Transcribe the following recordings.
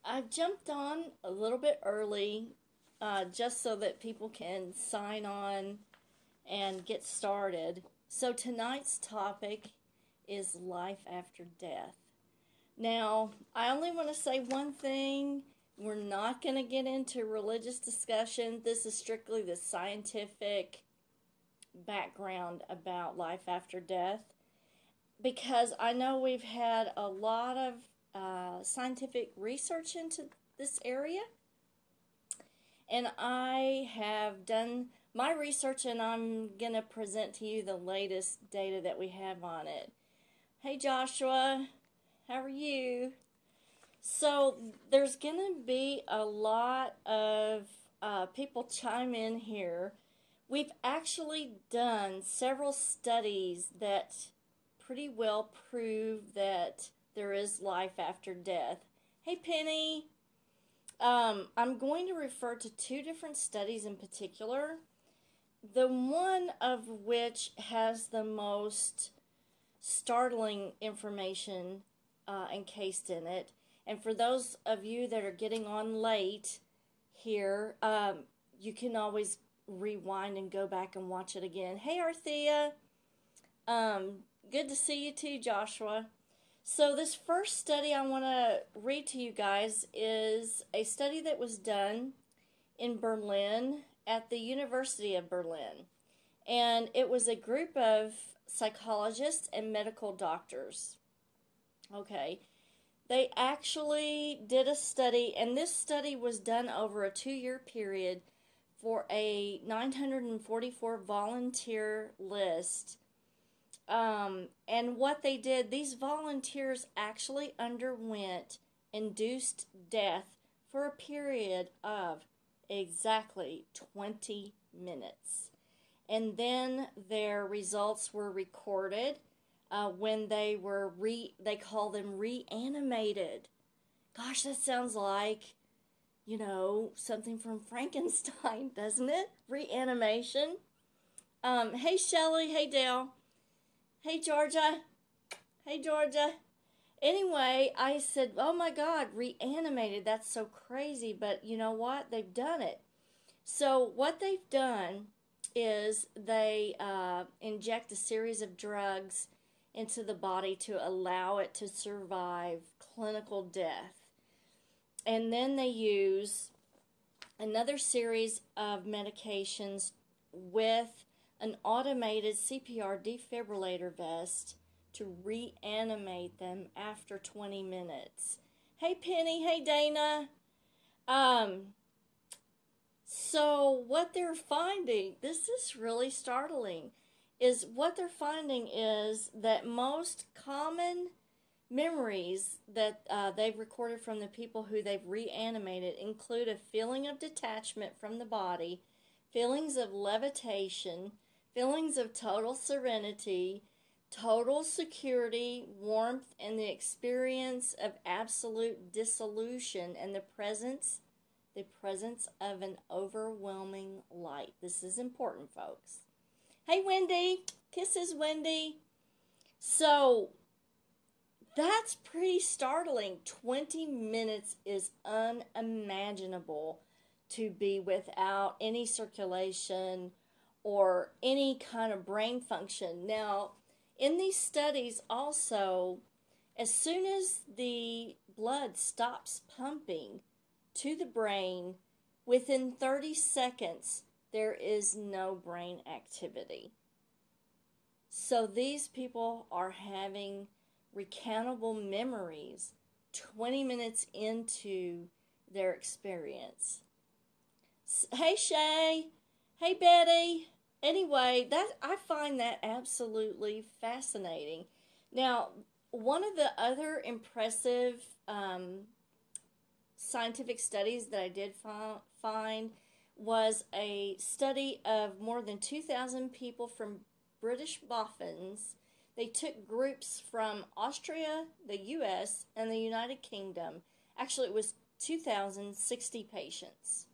I jumped on a little bit early just so that people can sign on and get started. So tonight's topic is life after death. Now, I only want to say one thing. We're not going to get into religious discussion. This is strictly the scientific background about life after death, because I know we've had a lot of scientific research into this area, and I have done my research, and I'm going to present to you the latest data that we have on it. Hey Joshua, how are you? So there's going to be a lot of people chime in here. We've actually done several studies that pretty well prove that there is life after death. Hey Penny, I'm going to refer to two different studies in particular, the one of which has the most startling information encased in it. And for those of you that are getting on late here, you can always rewind and go back and watch it again. Hey Arthea, good to see you too, Joshua. So this first study I want to read to you guys is a study that was done in Berlin at the University of Berlin. And it was a group of psychologists and medical doctors. Okay. They actually did a study, and this study was done over a 2-year period for a 944 volunteer list. And what they did, these volunteers actually underwent induced death for a period of exactly 20 minutes. And then their results were recorded when they were they call them reanimated. Gosh, that sounds like, something from Frankenstein, doesn't it? Reanimation. Hey Shelley, hey Dale. Hey Georgia. Hey Georgia. Anyway, I said, oh my God, reanimated. That's so crazy. But you know what? They've done it. So what they've done is they inject a series of drugs into the body to allow it to survive clinical death. And then they use another series of medications with an automated CPR defibrillator vest to reanimate them after 20 minutes. Hey Penny, hey Dana. So what they're finding, this is really startling, is what they're finding is that most common memories that they've recorded from the people who they've reanimated include a feeling of detachment from the body, feelings of levitation, feelings of total serenity, total security, warmth, and the experience of absolute dissolution and the presence of an overwhelming light. This is important, folks. Hey, Wendy. Kisses, Wendy. So, that's pretty startling. 20 minutes is unimaginable to be without any circulation or any kind of brain function. Now, in these studies also, as soon as the blood stops pumping to the brain, within 30 seconds, there is no brain activity. So these people are having recountable memories 20 minutes into their experience. Hey Shay, hey Betty. Anyway, I find that absolutely fascinating. Now, one of the other impressive scientific studies that I did find was a study of more than 2,000 people from British boffins. They took groups from Austria, the U.S., and the United Kingdom. Actually, it was 2,060 patients.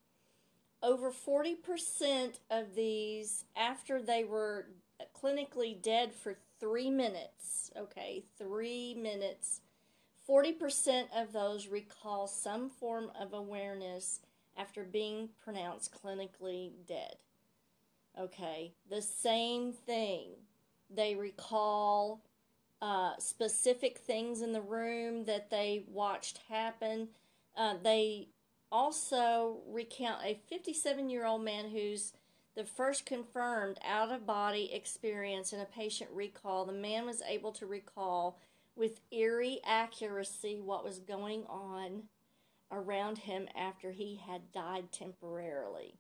Over 40% of these, after they were clinically dead for 3 minutes, okay, 3 minutes 40% of those recall some form of awareness after being pronounced clinically dead. Okay, the same thing. They recall specific things in the room that they watched happen. They also recount a 57-year-old man who's the first confirmed out-of-body experience in a patient recall. The man was able to recall with eerie accuracy what was going on around him after he had died temporarily.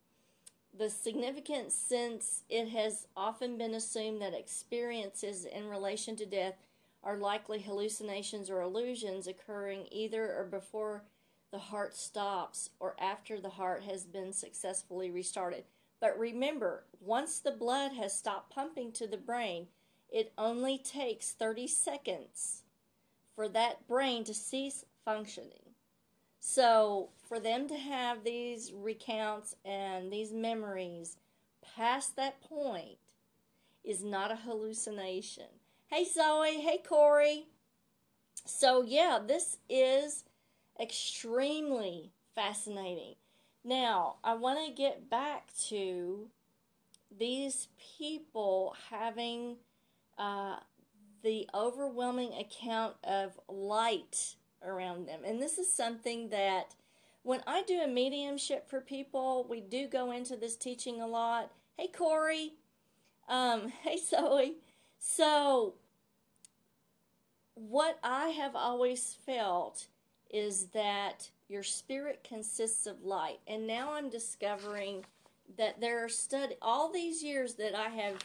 The significance, since it has often been assumed that experiences in relation to death are likely hallucinations or illusions occurring either or before the heart stops or after the heart has been successfully restarted. But remember, once the blood has stopped pumping to the brain, it only takes 30 seconds for that brain to cease functioning. So for them to have these recounts and these memories past that point is not a hallucination. Hey Zoe, hey Corey. So yeah, this is extremely fascinating. Now, I want to get back to these people having the overwhelming account of light around them. And this is something that when I do a mediumship for people, we do go into this teaching a lot. Hey Corey, hey Zoe. So what I have always felt is that your spirit consists of light. And now I'm discovering that there are all these years that I have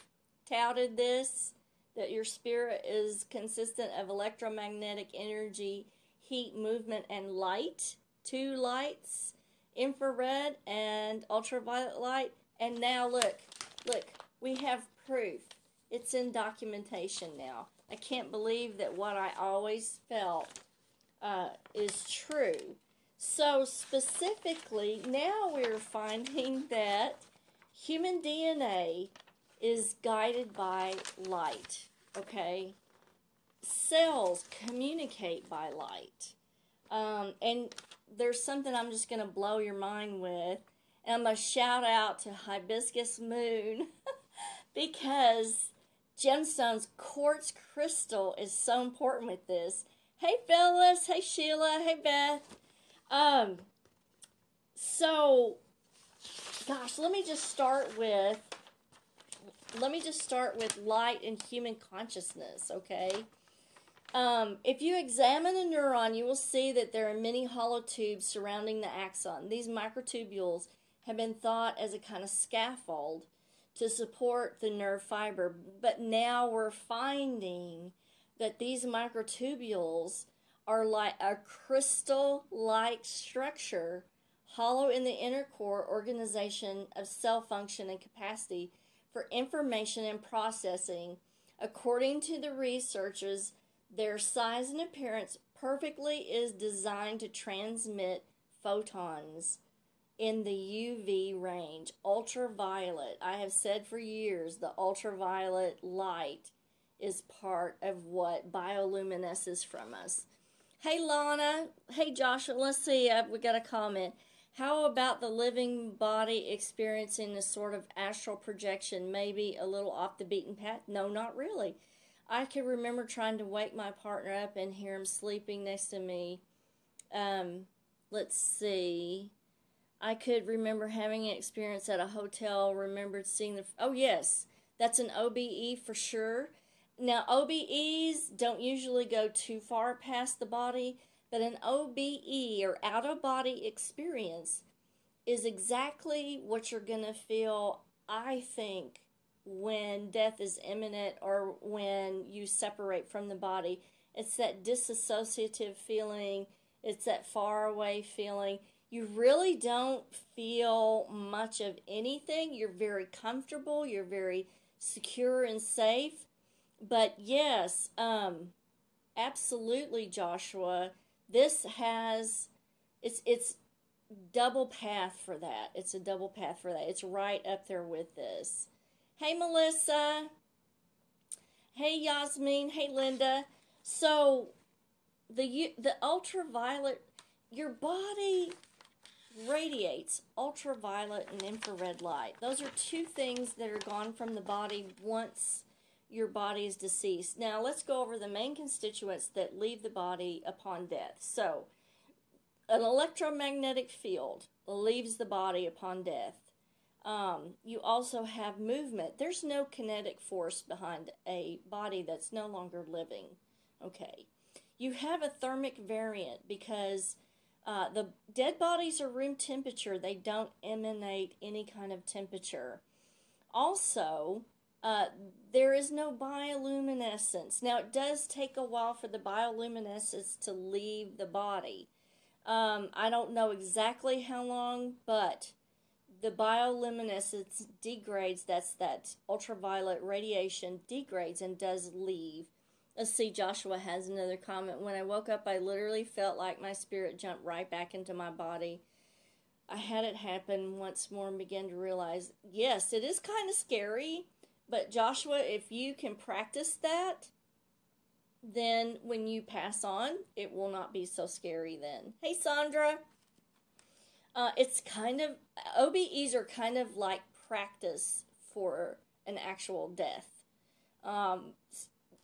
touted this, that your spirit is consistent of electromagnetic energy, heat, movement, and light. 2 lights, infrared and ultraviolet light. And now look, we have proof. It's in documentation now. I can't believe that what I always felt is true. So specifically, now we're finding that human DNA is guided by light, okay? Cells communicate by light. And there's something I'm just going to blow your mind with. And I'm going to shout out to Hibiscus Moon because gemstones, quartz crystal is so important with this. Hey Phyllis, hey Sheila, hey Beth. So, gosh, let me just start with light and human consciousness, okay? If you examine a neuron, you will see that there are many hollow tubes surrounding the axon. These microtubules have been thought as a kind of scaffold to support the nerve fiber, but now we're finding that these microtubules are like a crystal-like structure, hollow in the inner core organization of cell function and capacity for information and processing. According to the researchers, their size and appearance perfectly is designed to transmit photons in the UV range, ultraviolet. I have said for years the ultraviolet light is part of what bioluminesces from us. Hey Lana, hey Joshua, let's see, we got a comment. How about the living body experiencing a sort of astral projection, maybe a little off the beaten path? No, not really. I can remember trying to wake my partner up and hear him sleeping next to me. Let's see. I could remember having an experience at a hotel, remembered seeing the... Oh, yes, that's an OBE for sure. Now, OBEs don't usually go too far past the body, but an OBE, or out-of-body experience, is exactly what you're going to feel, I think, when death is imminent or when you separate from the body. It's that disassociative feeling. It's that far-away feeling. You really don't feel much of anything. You're very comfortable. You're very secure and safe. But yes, absolutely, Joshua. This has, it's double path for that. It's a double path for that. It's right up there with this. Hey, Melissa. Hey, Yasmin. Hey, Linda. So, the ultraviolet, your body radiates ultraviolet and infrared light. Those are two things that are gone from the body once your body is deceased. Now let's go over the main constituents that leave the body upon death. So an electromagnetic field leaves the body upon death. You also have movement. There's no kinetic force behind a body that's no longer living. Okay. You have a thermic variant because the dead bodies are room temperature. They don't emanate any kind of temperature. Also, there is no bioluminescence. Now, it does take a while for the bioluminescence to leave the body. I don't know exactly how long, but the bioluminescence degrades. That's that ultraviolet radiation degrades and does leave. Let's see, Joshua has another comment. When I woke up, I literally felt like my spirit jumped right back into my body. I had it happen once more and began to realize, yes, it is kind of scary, but Joshua, if you can practice that, then when you pass on, it will not be so scary then. Hey, Sandra. It's kind of, OBEs are kind of like practice for an actual death.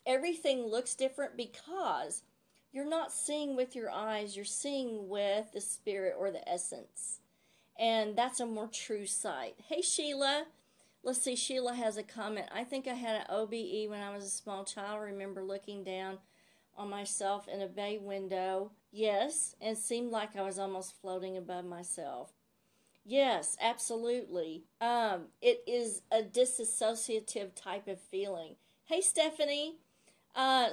Everything looks different because you're not seeing with your eyes, you're seeing with the spirit or the essence. And that's a more true sight. Hey, Sheila. Let's see, Sheila has a comment. I think I had an OBE when I was a small child. I remember looking down on myself in a bay window. Yes, and it seemed like I was almost floating above myself. Yes, absolutely. It is a disassociative type of feeling. Hey, Stephanie.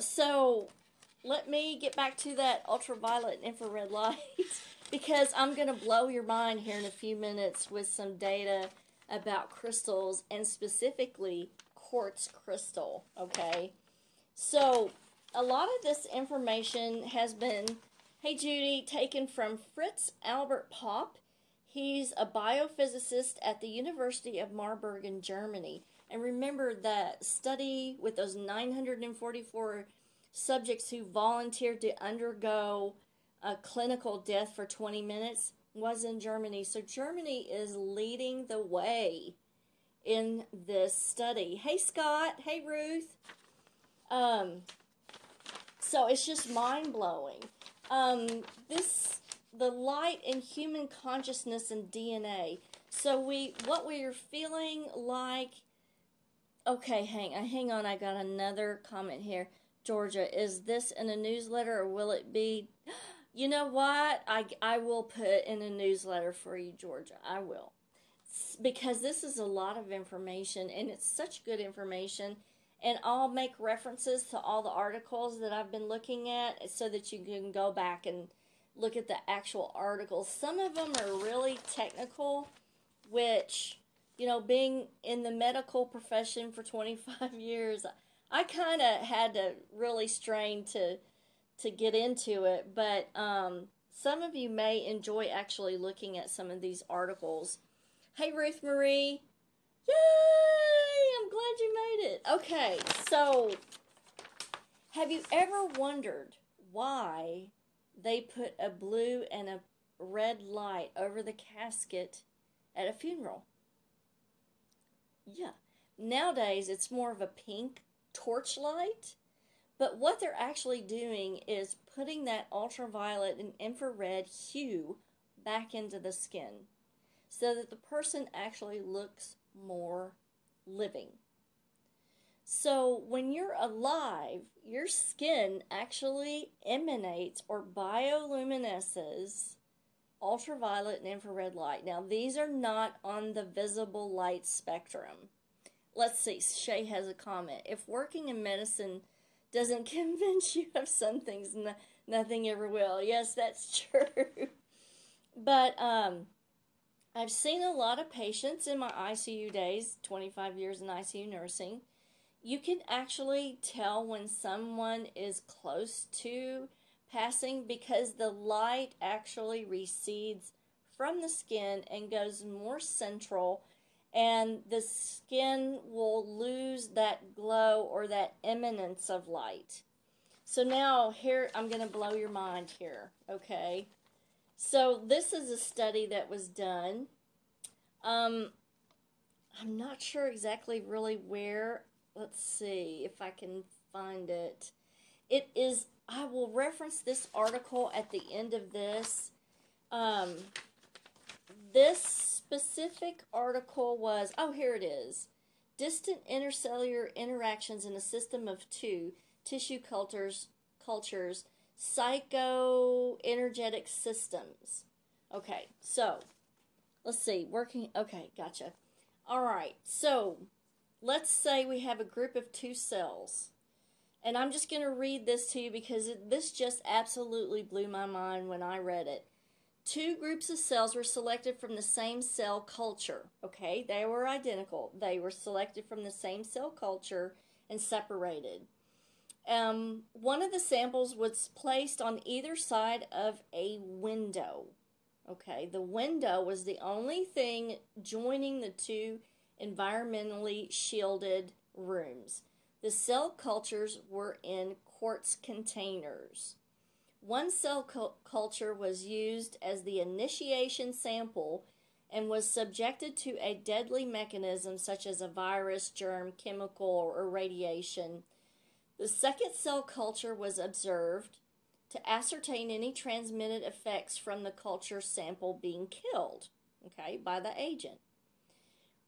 So let me get back to that ultraviolet and infrared light because I'm going to blow your mind here in a few minutes with some data about crystals and specifically quartz crystal, okay? So a lot of this information has been, hey Judy, taken from Fritz Albert Popp. He's a biophysicist at the University of Marburg in Germany. And remember that study with those 944 subjects who volunteered to undergo a clinical death for 20 minutes was in Germany. So Germany is leading the way in this study. Hey Scott, hey Ruth. So it's just mind-blowing. The light in human consciousness and DNA. So what we are feeling like. Okay, hang on. I got another comment here. Georgia, is this in a newsletter or will it be? You know what? I will put in a newsletter for you, Georgia. I will. Because this is a lot of information and it's such good information. And I'll make references to all the articles that I've been looking at so that you can go back and look at the actual articles. Some of them are really technical, which, you know, being in the medical profession for 25 years, I kind of had to really strain to get into it. But some of you may enjoy actually looking at some of these articles. Hey, Ruth Marie. Yay! I'm glad you made it. Okay, so have you ever wondered why they put a blue and a red light over the casket at a funeral? Yeah. Nowadays, it's more of a pink torchlight, but what they're actually doing is putting that ultraviolet and infrared hue back into the skin so that the person actually looks more living. So when you're alive, your skin actually emanates or bioluminesces ultraviolet and infrared light. Now, these are not on the visible light spectrum. Let's see, Shay has a comment. If working in medicine doesn't convince you of some things, nothing ever will. Yes, that's true. But I've seen a lot of patients in my ICU days, 25 years in ICU nursing. You can actually tell when someone is close to passing because the light actually recedes from the skin and goes more central, and the skin will lose that glow or that eminence of light. So now here, I'm going to blow your mind here, okay? So this is a study that was done. I'm not sure exactly really where. Let's see if I can find it. It is, I will reference this article at the end of this. This specific article was, oh, here it is. Distant intercellular interactions in a system of two tissue cultures, psychoenergetic systems. Okay, so let's see, okay, gotcha. All right, so let's say we have a group of two cells. And I'm just going to read this to you because this just absolutely blew my mind when I read it. Two groups of cells were selected from the same cell culture. Okay, they were identical. They were selected from the same cell culture and separated. One of the samples was placed on either side of a window. Okay, the window was the only thing joining the two environmentally shielded rooms. The cell cultures were in quartz containers. One cell culture was used as the initiation sample and was subjected to a deadly mechanism such as a virus, germ, chemical, or radiation. The second cell culture was observed to ascertain any transmitted effects from the culture sample being killed, okay, by the agent.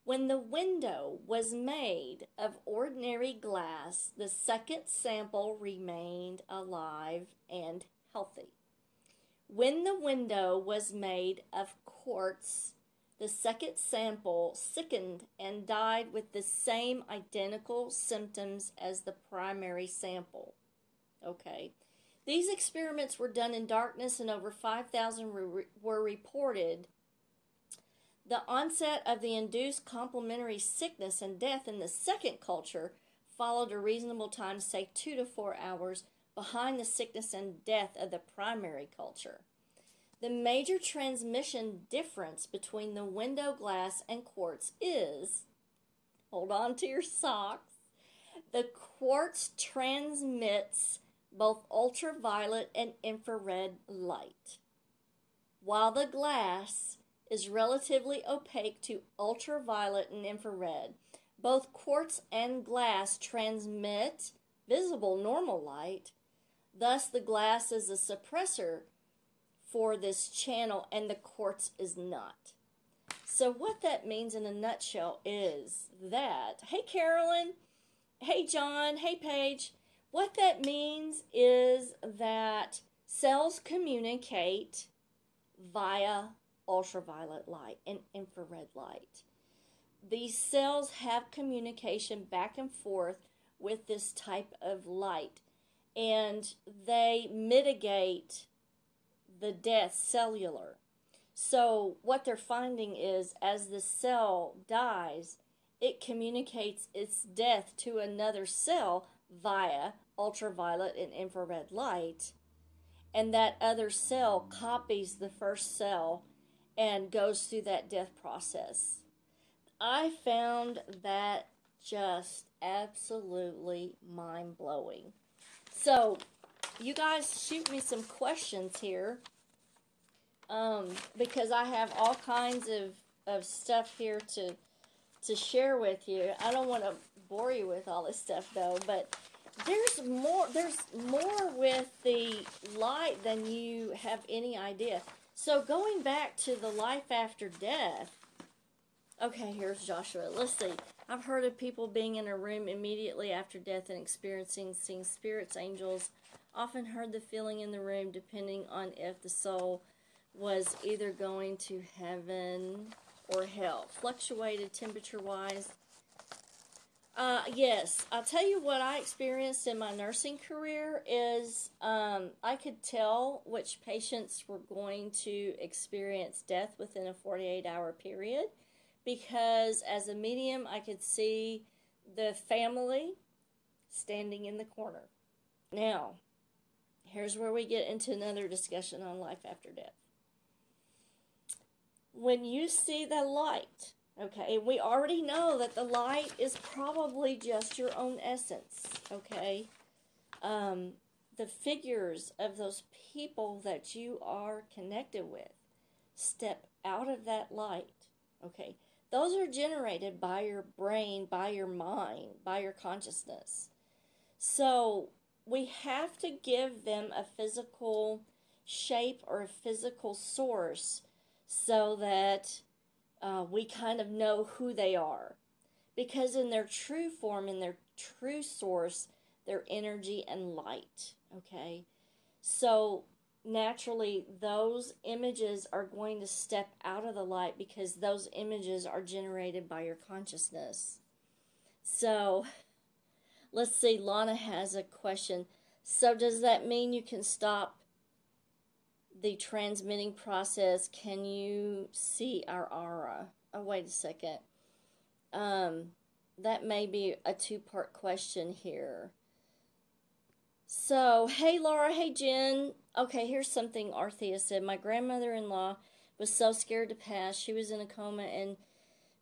When the window was made of ordinary glass, the second sample remained alive and healthy. When the window was made of quartz, the second sample sickened and died with the same identical symptoms as the primary sample. Okay. These experiments were done in darkness and over 5,000 were reported. The onset of the induced complementary sickness and death in the second culture followed a reasonable time, say 2 to 4 hours, behind the sickness and death of the primary culture. The major transmission difference between the window glass and quartz is, hold on to your socks, the quartz transmits both ultraviolet and infrared light, while the glass is relatively opaque to ultraviolet and infrared. Both quartz and glass transmit visible normal light, thus the glass is a suppressor for this channel and the quartz is not. So what that means in a nutshell is that, hey Carolyn, hey John, hey Paige, what that means is that cells communicate via ultraviolet light and infrared light. These cells have communication back and forth with this type of light, and they mitigate the death cellular. So what they're finding is as the cell dies, it communicates its death to another cell via ultraviolet and infrared light, and that other cell copies the first cell and goes through that death process. I found that just absolutely mind-blowing. So, you guys shoot me some questions here, because I have all kinds of stuff here to share with you. I don't want to bore you with all this stuff, though, but there's more with the light than you have any idea. So going back to the life after death, okay, here's Joshua. Let's see. I've heard of people being in a room immediately after death and seeing spirits, angels. Often heard the feeling in the room depending on if the soul was either going to heaven or hell. Fluctuated temperature-wise. Yes, I'll tell you what I experienced in my nursing career is I could tell which patients were going to experience death within a 48-hour period, because as a medium I could see the family standing in the corner. Now, here's where we get into another discussion on life after death. When you see the light, okay, we already know that the light is probably just your own essence, okay? the figures of those people that you are connected with step out of that light. Okay, those are generated by your brain, by your mind, by your consciousness. So we have to give them a physical shape or a physical source so that we kind of know who they are. Because in their true form, in their true source, they're energy and light. Okay? So naturally, those images are going to step out of the light because those images are generated by your consciousness. So let's see, Lana has a question. So does that mean you can stop the transmitting process? Can you see our aura? Oh, wait a second. That may be a two-part question here. So, hey Laura, hey Jen. Okay, here's something Arthea said. My grandmother-in-law was so scared to pass. She was in a coma, and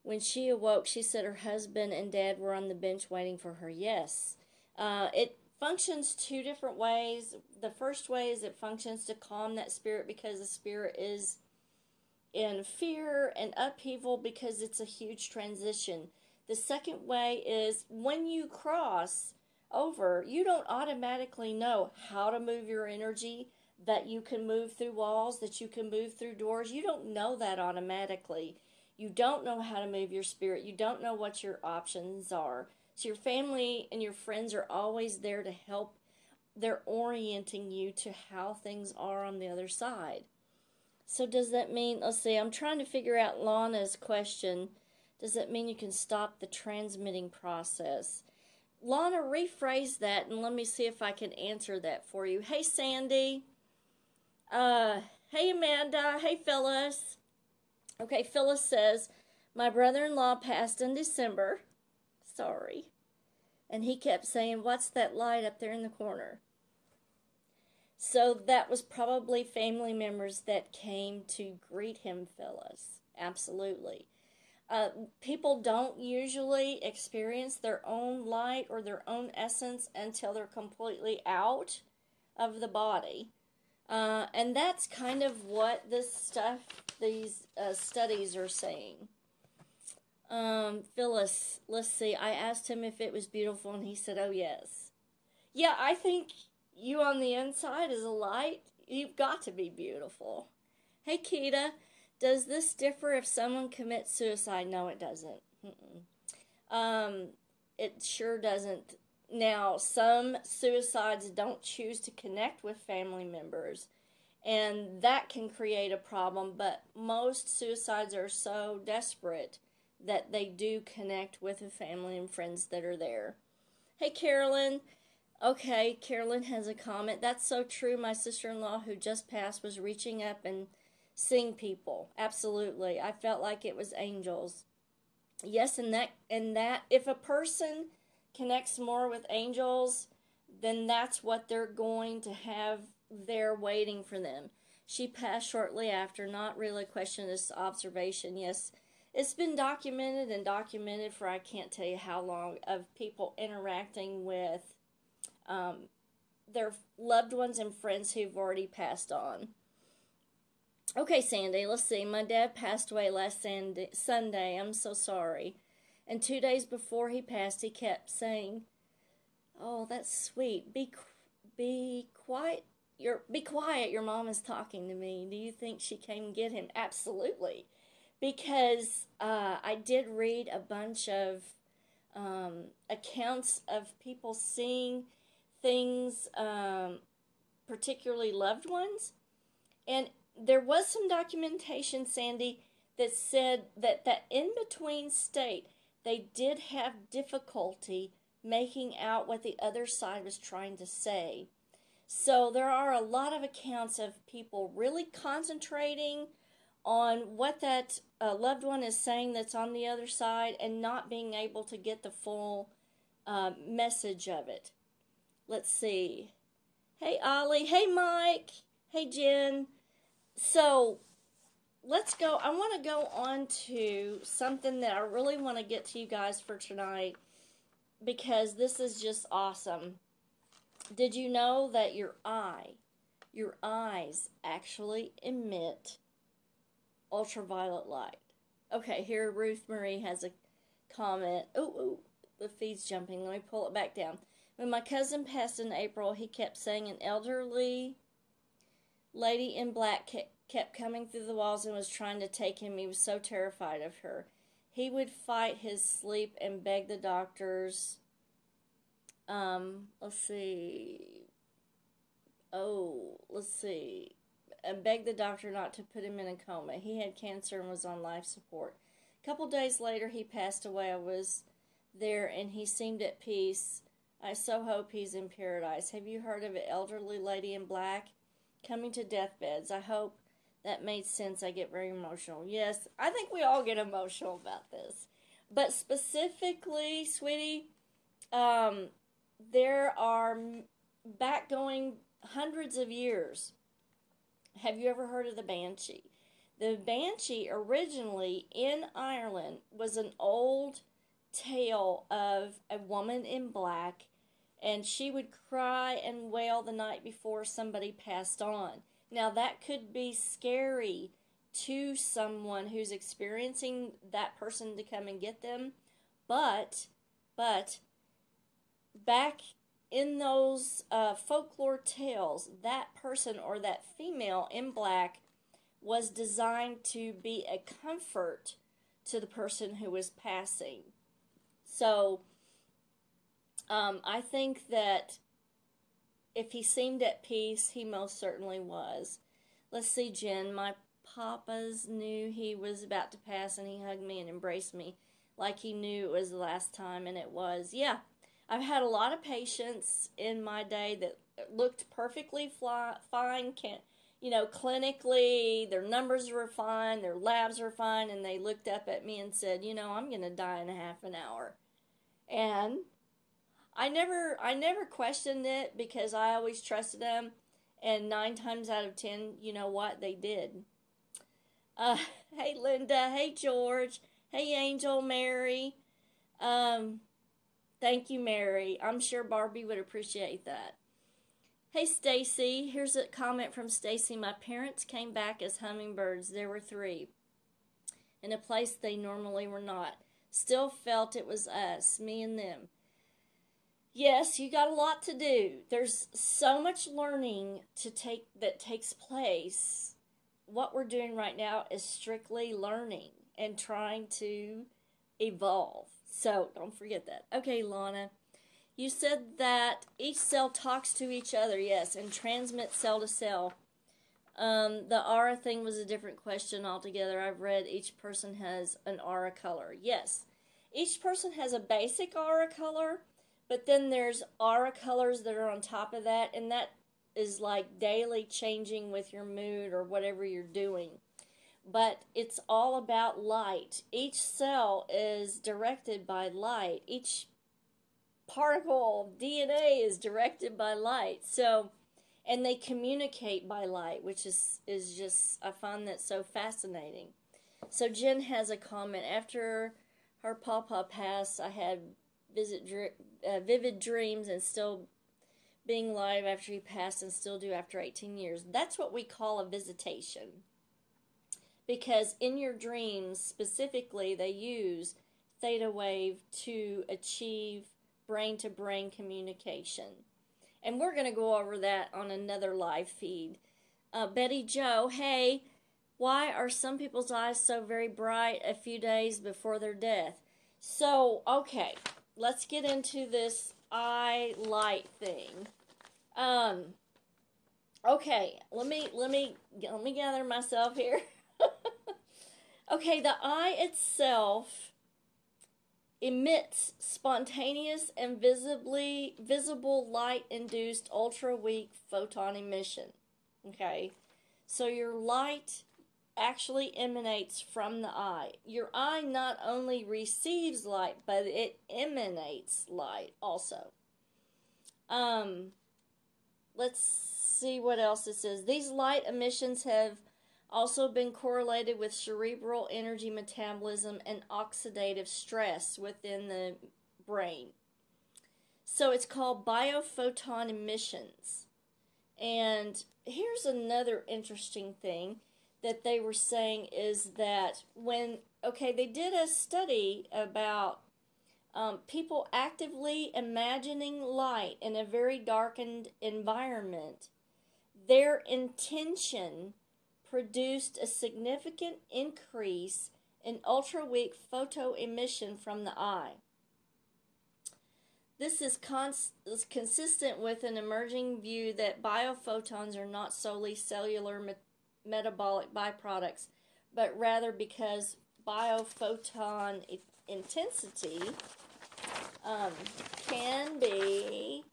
when she awoke, she said her husband and dad were on the bench waiting for her. Yes. It functions two different ways. The first way is it functions to calm that spirit because the spirit is in fear and upheaval because it's a huge transition. The second way is when you cross over, you don't automatically know how to move your energy, that you can move through walls, that you can move through doors. You don't know that automatically. You don't know how to move your spirit. You don't know what your options are. So your family and your friends are always there to help. They're orienting you to how things are on the other side. So does that mean, let's see, I'm trying to figure out Lana's question. Does that mean you can stop the transmitting process? Lana, rephrase that and let me see if I can answer that for you. Hey, Sandy. Hey, Amanda. Hey, Phyllis. Okay, Phyllis says, my brother-in-law passed in December. Sorry. And he kept saying, what's that light up there in the corner? So that was probably family members that came to greet him, Phyllis. Absolutely. People don't usually experience their own light or their own essence until they're completely out of the body. And that's kind of what these studies are saying. Phyllis, let's see, I asked him if it was beautiful and he said, oh yes. Yeah, I think you on the inside as a light, you've got to be beautiful. Hey, Keita, does this differ if someone commits suicide? No, it doesn't. It sure doesn't. Now, some suicides don't choose to connect with family members, and that can create a problem, but most suicides are so desperate that they do connect with the family and friends that are there. Hey, Carolyn. Okay, Carolyn has a comment. That's so true. My sister-in-law who just passed was reaching up and seeing people. Absolutely. I felt like it was angels. Yes, and that if a person connects more with angels, then that's what they're going to have there waiting for them. She passed shortly after, not really question this observation. Yes, it's been documented for I can't tell you how long, of people interacting with their loved ones and friends who've already passed on. Okay, Sandy, let's see. My dad passed away last Sunday. I'm so sorry. And 2 days before he passed, he kept saying, oh, that's sweet. Be quiet. Be quiet. Your mom is talking to me. Do you think she came get him? Absolutely. Because I did read a bunch of accounts of people seeing things, particularly loved ones. And there was some documentation, Sandy, that said that in-between state, they did have difficulty making out what the other side was trying to say. So there are a lot of accounts of people really concentrating on what that loved one is saying that's on the other side and not being able to get the full message of it. Let's see. Hey, Ollie. Hey, Mike. Hey, Jen. So let's go. I want to go on to something that I really want to get to you guys for tonight because this is just awesome. Did you know that your eyes actually emit ultraviolet light? Okay, here Ruth Marie has a comment. Oh, the feed's jumping. Let me pull it back down. When my cousin passed in April, he kept saying an elderly lady in black kept coming through the walls and was trying to take him. He was so terrified of her. He would fight his sleep and beg the doctors. Let's see. And begged the doctor not to put him in a coma. He had cancer and was on life support. A couple days later, he passed away. I was there, and he seemed at peace. I so hope he's in paradise. Have you heard of an elderly lady in black coming to deathbeds? I hope that made sense. I get very emotional. Yes, I think we all get emotional about this. But specifically, sweetie, there are back going hundreds of years. Have you ever heard of the Banshee? The Banshee originally in Ireland was an old tale of a woman in black, and she would cry and wail the night before somebody passed on. Now that could be scary to someone who's experiencing that person to come and get them, but back in those folklore tales, that person or that female in black was designed to be a comfort to the person who was passing. So, I think that if he seemed at peace, he most certainly was. Let's see, Jen. My papas knew he was about to pass, and he hugged me and embraced me like he knew it was the last time, and it was. Yeah, I've had a lot of patients in my day that looked perfectly fine, clinically, their numbers were fine, their labs were fine, and they looked up at me and said, I'm going to die in a half an hour. And I never questioned it because I always trusted them, and 9 times out of 10, you know what, they did. Hey Linda, hey George, hey Angel, Mary. Thank you, Mary. I'm sure Barbie would appreciate that. Hey Stacy, here's a comment from Stacy. My parents came back as hummingbirds. There were 3 in a place they normally were not. Still felt it was us, me and them. Yes, you got a lot to do. There's so much learning that takes place. What we're doing right now is strictly learning and trying to evolve. So don't forget that. Okay, Lana, you said that each cell talks to each other, yes, and transmits cell to cell. The aura thing was a different question altogether. I've read each person has an aura color. Yes, each person has a basic aura color, but then there's aura colors that are on top of that, and that is like daily changing with your mood or whatever you're doing. But it's all about light. Each cell is directed by light. Each particle of DNA is directed by light. So, and they communicate by light, which is just, I find that so fascinating. So Jen has a comment. After her papa passed, I had vivid dreams and still being live after he passed and still do after 18 years. That's what we call a visitation. Because in your dreams, specifically, they use theta wave to achieve brain-to-brain communication. And we're going to go over that on another live feed. Betty Joe, hey, why are some people's eyes so very bright a few days before their death? So, okay, let's get into this eye light thing. Okay, let me gather myself here. Okay, the eye itself emits spontaneous and visible light-induced ultra-weak photon emission. Okay, so your light actually emanates from the eye. Your eye not only receives light, but it emanates light also. Let's see what else it says. These light emissions have also been correlated with cerebral energy metabolism and oxidative stress within the brain. So it's called biophoton emissions. And here's another interesting thing that they were saying is that they did a study about people actively imagining light in a very darkened environment. Their intention produced a significant increase in ultra-weak photo emission from the eye. This is consistent with an emerging view that biophotons are not solely cellular metabolic byproducts, but rather because biophoton intensity can be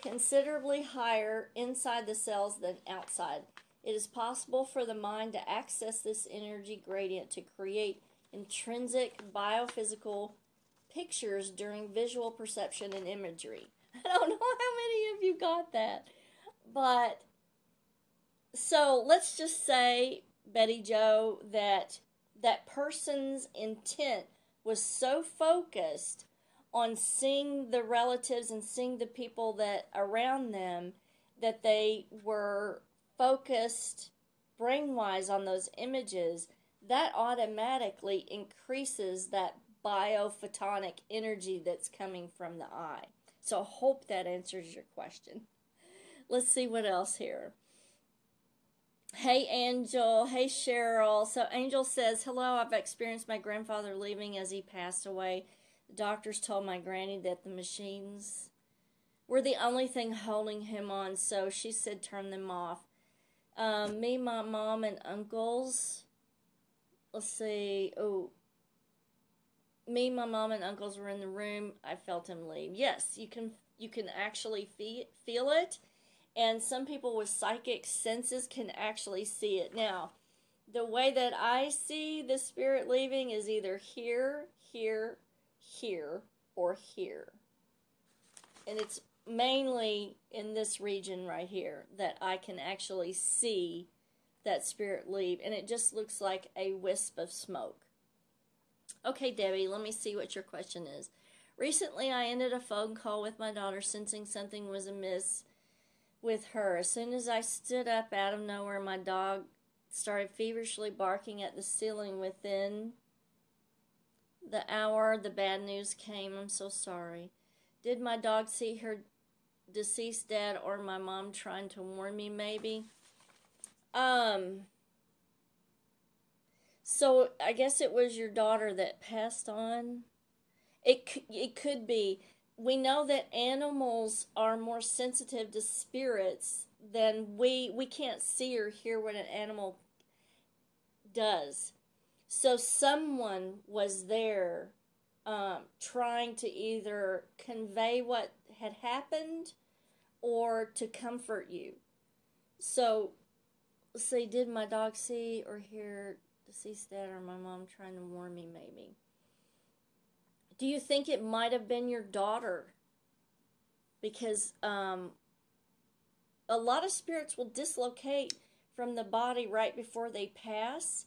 considerably higher inside the cells than outside. It is possible for the mind to access this energy gradient to create intrinsic biophysical pictures during visual perception and imagery. I don't know how many of you got that. But, so let's just say, Betty Joe, that that person's intent was so focused on seeing the relatives and seeing the people that around them that they were focused brain-wise on those images, that automatically increases that biophotonic energy that's coming from the eye. So I hope that answers your question. Let's see what else here. Hey Angel, hey Cheryl. So Angel says, hello, I've experienced my grandfather leaving as he passed away. The doctors told my granny that the machines were the only thing holding him on, so she said turn them off. Me, my mom, and uncles, let's see, me, my mom, and uncles were in the room. I felt him leave. Yes, you can actually feel it. And some people with psychic senses can actually see it. Now, the way that I see the spirit leaving is either here, here, here, or here. And it's mainly in this region right here that I can actually see that spirit leave. And it just looks like a wisp of smoke. Okay, Debbie, let me see what your question is. Recently, I ended a phone call with my daughter sensing something was amiss with her. As soon as I stood up out of nowhere, my dog started feverishly barking at the ceiling. Within the hour, the bad news came. I'm so sorry. Did my dog see her deceased dad or my mom trying to warn me, maybe? So I guess it was your daughter that passed on. It could be. We know that animals are more sensitive to spirits than we can't see or hear what an animal does. So someone was there trying to either convey what had happened or to comfort you. So, let's say, did my dog see or hear deceased dad or my mom trying to warn me, maybe? Do you think it might have been your daughter? Because a lot of spirits will dislocate from the body right before they pass,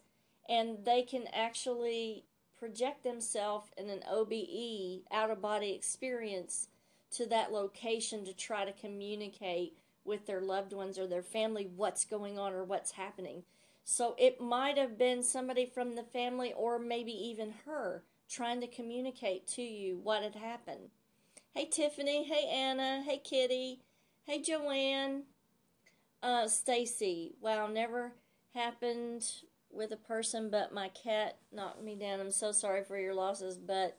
and they can actually project themselves in an OBE, out-of-body experience, to that location to try to communicate with their loved ones or their family what's going on or what's happening. So it might have been somebody from the family or maybe even her trying to communicate to you what had happened. Hey Tiffany, hey Anna, hey Kitty, hey Joanne, Stacy. Wow, never happened with a person, but my cat knocked me down. I'm so sorry for your losses, but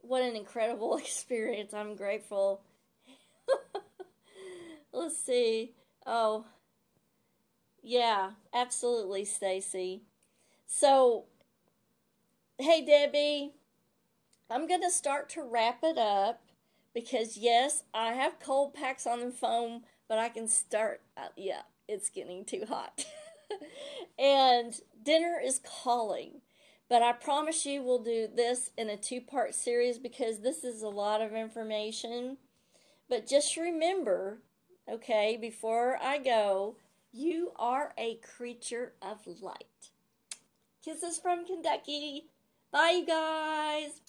what an incredible experience. I'm grateful. Let's see. Oh, yeah, absolutely, Stacy. So, hey, Debbie, I'm going to start to wrap it up because, yes, I have cold packs on the phone, but I can start. Yeah, it's getting too hot. And dinner is calling. But I promise you we'll do this in a 2-part series because this is a lot of information. But just remember, okay, before I go, you are a creature of light. Kisses from Kentucky. Bye, you guys.